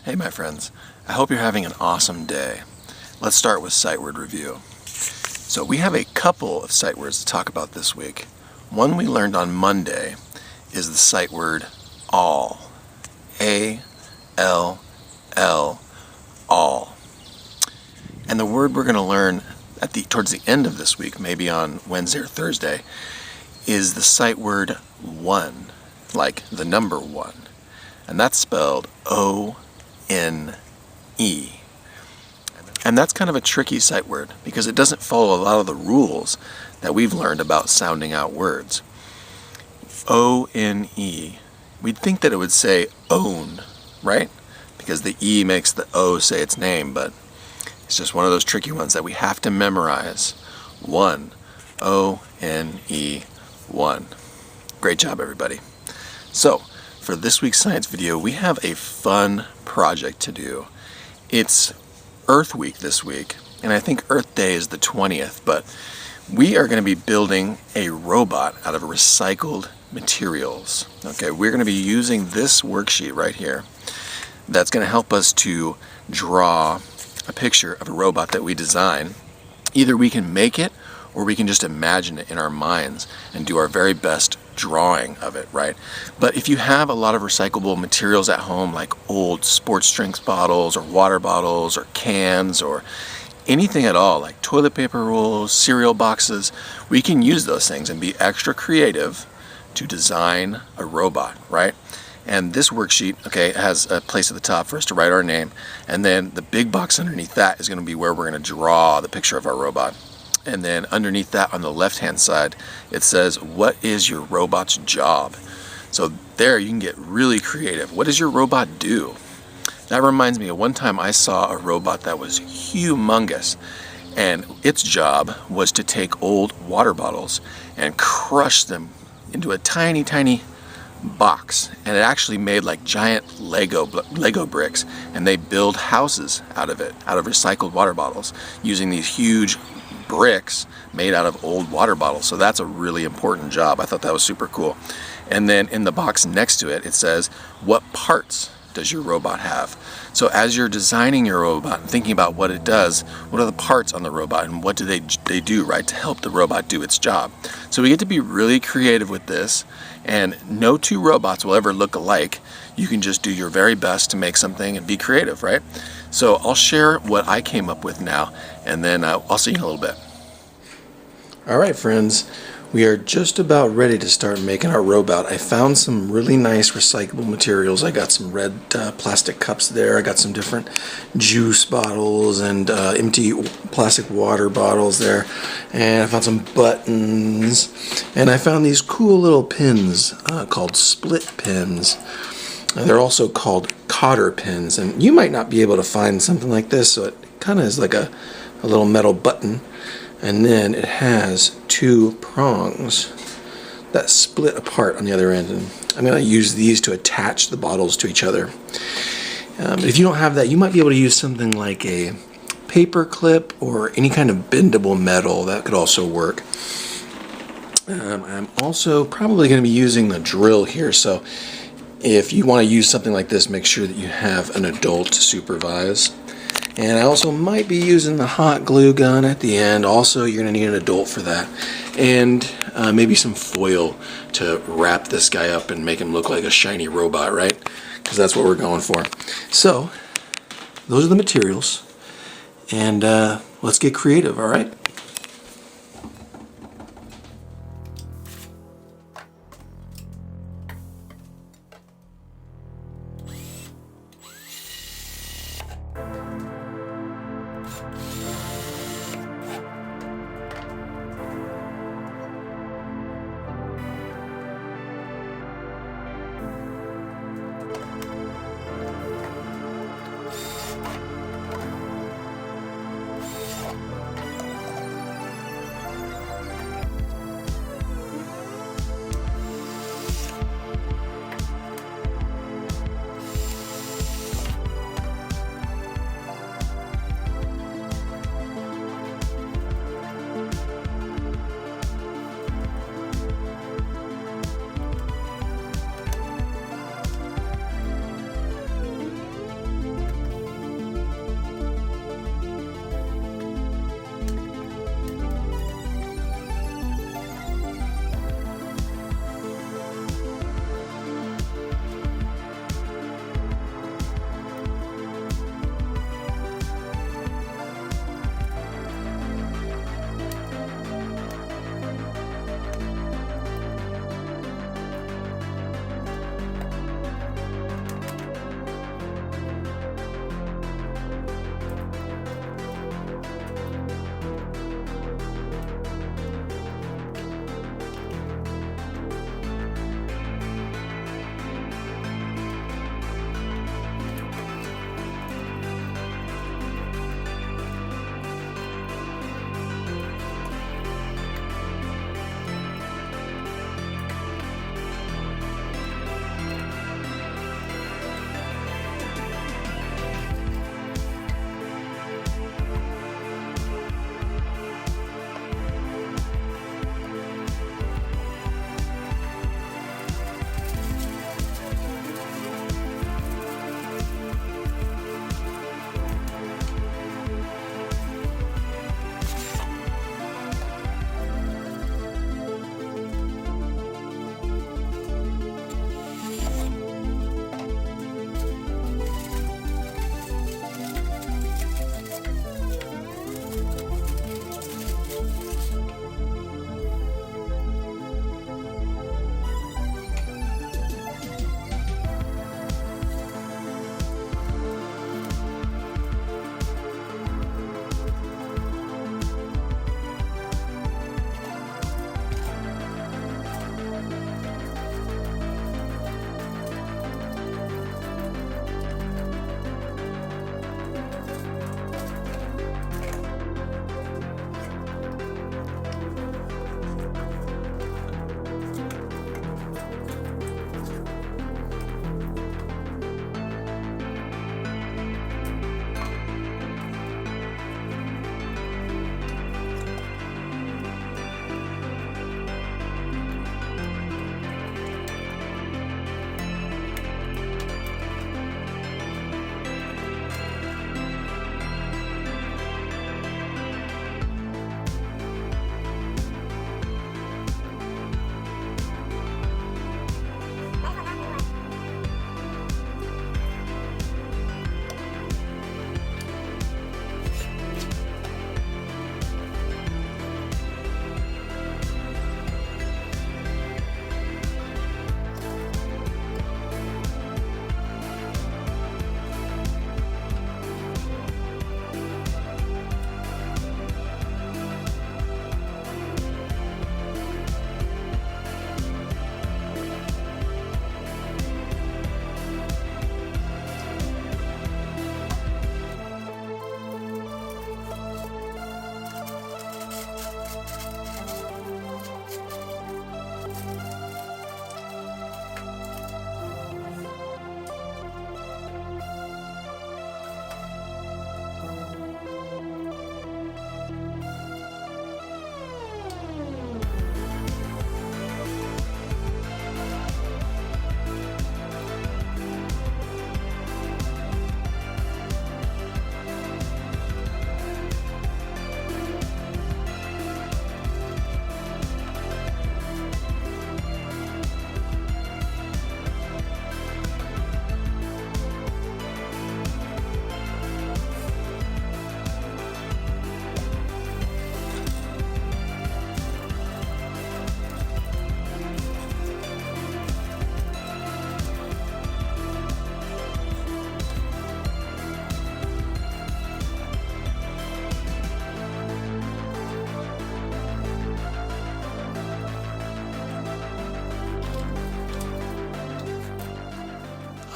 Hey my friends, I hope you're having an awesome day. Let's start with sight word review. So we have a couple of sight words to talk about this week. One we learned on Monday is the sight word all. A-L-L, all. And the word we're going to learn towards the end of this week, maybe on Wednesday or Thursday, is the sight word one, like the number one. And that's spelled O-N-E. And that's kind of a tricky sight word because it doesn't follow a lot of the rules that we've learned about sounding out words. O-N-E. We'd think that it would say own, right? Because the E makes the O say its name, but it's just one of those tricky ones that we have to memorize. One. O-N-E. One. Great job, everybody. So, for this week's science video, we have a fun project to do. It's Earth Week this week, and I think Earth Day is the 20th, but we are going to be building a robot out of recycled materials. Okay, we're going to be using this worksheet right here that's going to help us to draw a picture of a robot that we design. Either we can make it or we can just imagine it in our minds and do our very best drawing of it, right? But if you have a lot of recyclable materials at home, like old sports drinks bottles or water bottles or cans or anything at all, like toilet paper rolls, cereal boxes, we can use those things and be extra creative to design a robot, right? And this worksheet, okay, has a place at the top for us to write our name, and then the big box underneath that is going to be where we're going to draw the picture of our robot. And then underneath that on the left-hand side, it says, what is your robot's job? So there you can get really creative. What does your robot do? That reminds me of one time I saw a robot that was humongous, and its job was to take old water bottles and crush them into a tiny, tiny box. And it actually made like giant Lego bricks, and they build houses out of it, out of recycled water bottles, using these huge bricks made out of old water bottles. So that's a really important job. I thought that was super cool. And then in the box next to it, it says, what parts does your robot have? So as you're designing your robot and thinking about what it does, what are the parts on the robot and what do they do, right, to help the robot do its job? So we get to be really creative with this, and no two robots will ever look alike. You can just do your very best to make something and be creative, right? So I'll share what I came up with now, and then I'll see you in a little bit. All right, friends, we are just about ready to start making our robot. I found some really nice recyclable materials. I got some red plastic cups there. I got some different juice bottles and empty plastic water bottles there. And I found some buttons. And I found these cool little pins called split pins. They're also called cotter pins, and you might not be able to find something like this, so it kind of is like a little metal button, and then it has two prongs that split apart on the other end, and I'm going to use these to attach the bottles to each other. If you don't have that, you might be able to use something like a paper clip or any kind of bendable metal. That could also work. I'm also probably going to be using the drill here, so if you want to use something like this, make sure that you have an adult to supervise. And I also might be using the hot glue gun at the end. Also, you're going to need an adult for that. And maybe some foil to wrap this guy up and make him look like a shiny robot, right? Because that's what we're going for. So, those are the materials. And let's get creative, all right?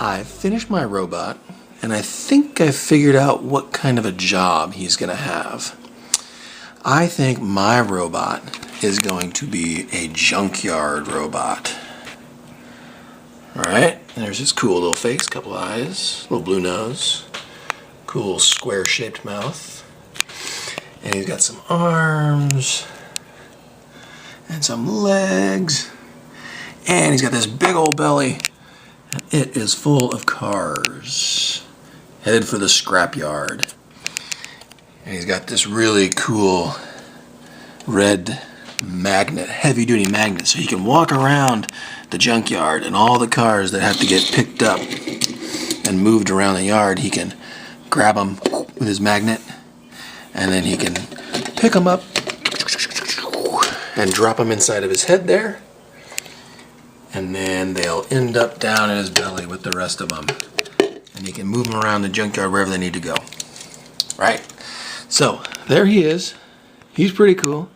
I finished my robot, and I think I figured out what kind of a job he's going to have. I think my robot is going to be a junkyard robot. Alright, there's his cool little face, couple eyes, little blue nose, cool square-shaped mouth, and he's got some arms, and some legs, and he's got this big old belly. It is full of cars, headed for the scrapyard. And he's got this really cool red magnet, heavy-duty magnet, so he can walk around the junkyard, and all the cars that have to get picked up and moved around the yard, he can grab them with his magnet, and then he can pick them up and drop them inside of his head there, and then they'll end up down in his belly with the rest of them, and he can move them around the junkyard wherever they need to go. Right? So there he is. He's pretty cool.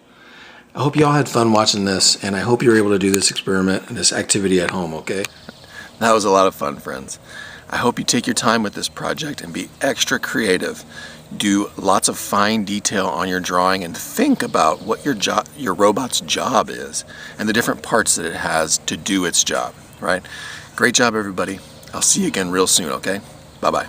I hope y'all had fun watching this, and I hope you're able to do this experiment and this activity at home, okay? That was a lot of fun, friends. I hope you take your time with this project and be extra creative. Do lots of fine detail on your drawing and think about what your robot's job is and the different parts that it has to do its job, right? Great job, everybody. I'll see you again real soon, okay? Bye-bye.